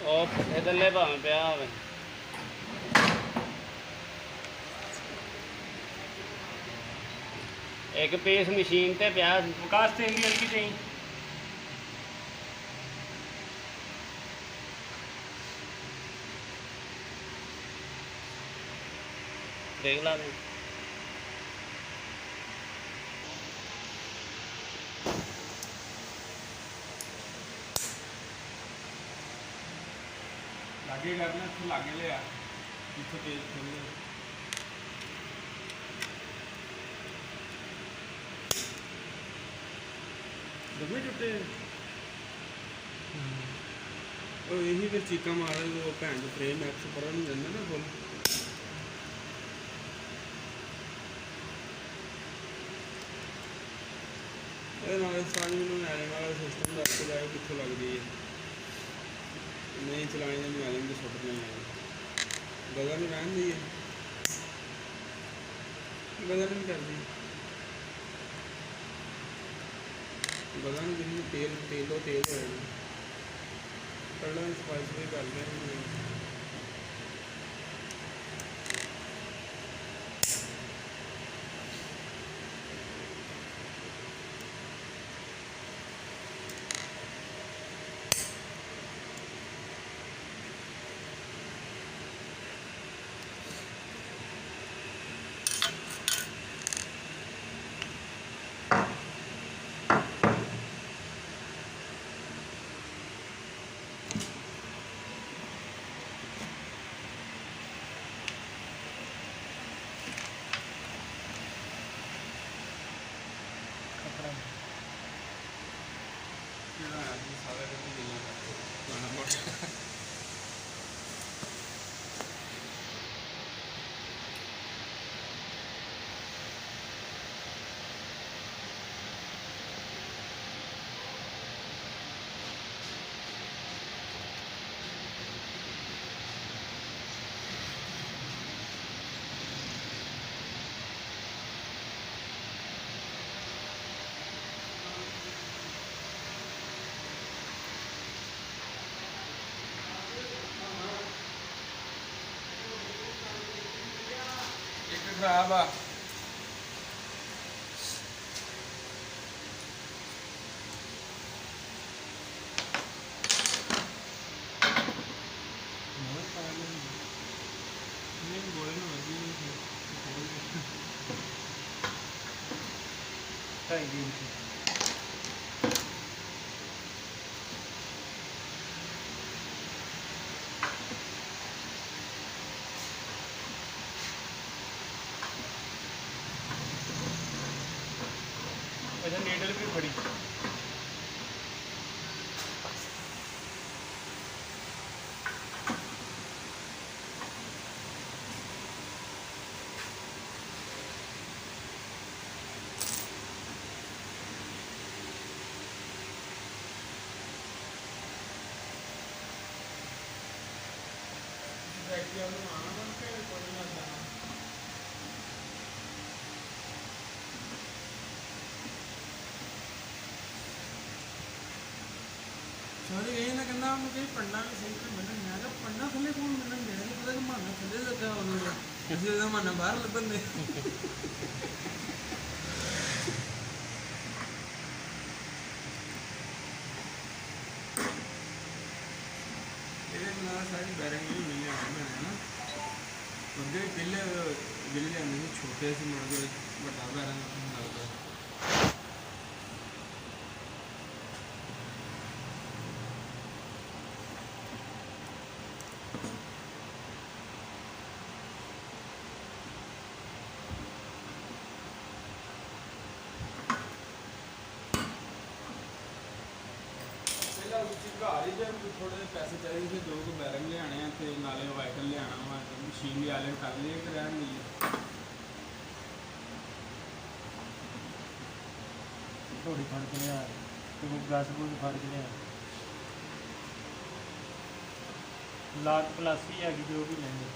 ਉਹ ਇਧਰਲੇ ਭਾਵੇਂ ਪਿਆ ਹੋਵੇ। एक पीस मशीन ते पिया विकास तेल की हल्की चाहिए। देख ला दे लागे करना तो लागे ले आ इथों तेज खोल ले दबे टुटे और यही फिर चीका मारे वो भैन जो फ्रेम एक्स पर नहीं देना ना फुल सारी मैंने नैलिंग वाला सिस्टम दस के जाए कितों लगती है नहीं चलाने तो नैलिंग तो सुट नहीं है गदर में रहन दी है गदर नहीं करती गदर में जिन्हें तेल तेलो तेल हो जाना कलर स्पाइस भी कर लिया खराब आ अच्छा नीडल भी बड़ी ਸਾਰੇ ਇਹ ਨਾ ਕਹਿੰਦਾ ਉਹਨੂੰ ਕਹੀ ਪੰਡਾ ਵੀ ਸਹੀ ਤੋਂ ਮਿਲਣ ਮੈਂ ਕਿਹਾ ਪੰਡਾ ਥੱਲੇ ਕੌਣ ਮਿਲਣ ਦੇਣਾ ਨਹੀਂ ਪਤਾ ਕਿ ਮਾਨਾ ਥੱਲੇ ਲੱਗਾ ਉਹਨੂੰ ਅਸੀਂ ਉਹਦਾ ਮਾਨਾ ਬਾਹਰ ਲੱਭਣ ਦੇ ਇਹਦੇ ਨਾਲ ਸਾਰੀ ਬੈਰਿੰਗ ਵੀ ਮਿਲ ਜਾਂਦੀ ਹੈ ਨਾ ਉਹਦੇ ਪਹਿਲੇ ਜਿਹੜੇ ਲਿਆਂਦੇ ਸੀ ਛੋਟੇ ਸੀ ਮੁੜ ਕੇ ਵੱਡਾ ਬੈਰਿੰਗ ਲੱਗਦਾ ਘਰ ਹੀ ਜੇ ਥੋੜੇ ਪੈਸੇ ਚਾਹੀਦੇ ਸੀ 2 ਬੈਰਿੰਗ ਲਿਆਣੇ ਆ ਤੇ ਨਾਲੇ ਵਾਈਕਲ ਲਿਆਣਾ ਵਾ ਮਸ਼ੀਨ ਦੀ ਆਲੇ ਕਰ ਲਈ ਕਿ ਰਹਿਣ ਦੀ थोड़ी फड़ के लिया तो वो ग्लास को फड़ के लिया लाख प्लस ही है जो भी लेंगे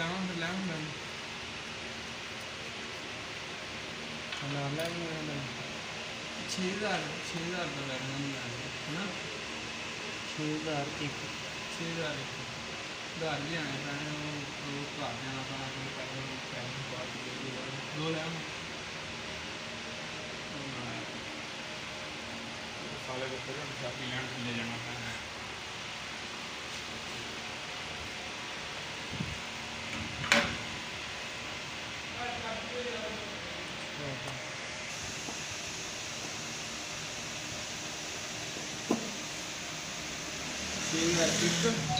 ਜਾਵਾਂ ਫਿਰ ਲੈਵਾਂ ਮੈਂ ਨਾਲ ਲੈ ਵੀ ਮੇਰਾ 6000 ਦਾ ਲੈਣਾ ਨਹੀਂ ਆ ਹਨਾ 6001 6000 ਘਰ ਵੀ ਆਣੇ ਪੈਣੇ ਉਹ ਘਰ ਜਾਣਾ ਪੈਣਾ ਕੋਈ ਪੈਸੇ ਬਾਅਦ ਦੋ ਲੈ ਸਾਲੇ ਦੇ ਫਿਰ ਚਾਬੀ ਲੈਣ ਲੈ ਜਾਣਾ ਪੈਣਾ ਇੱਕ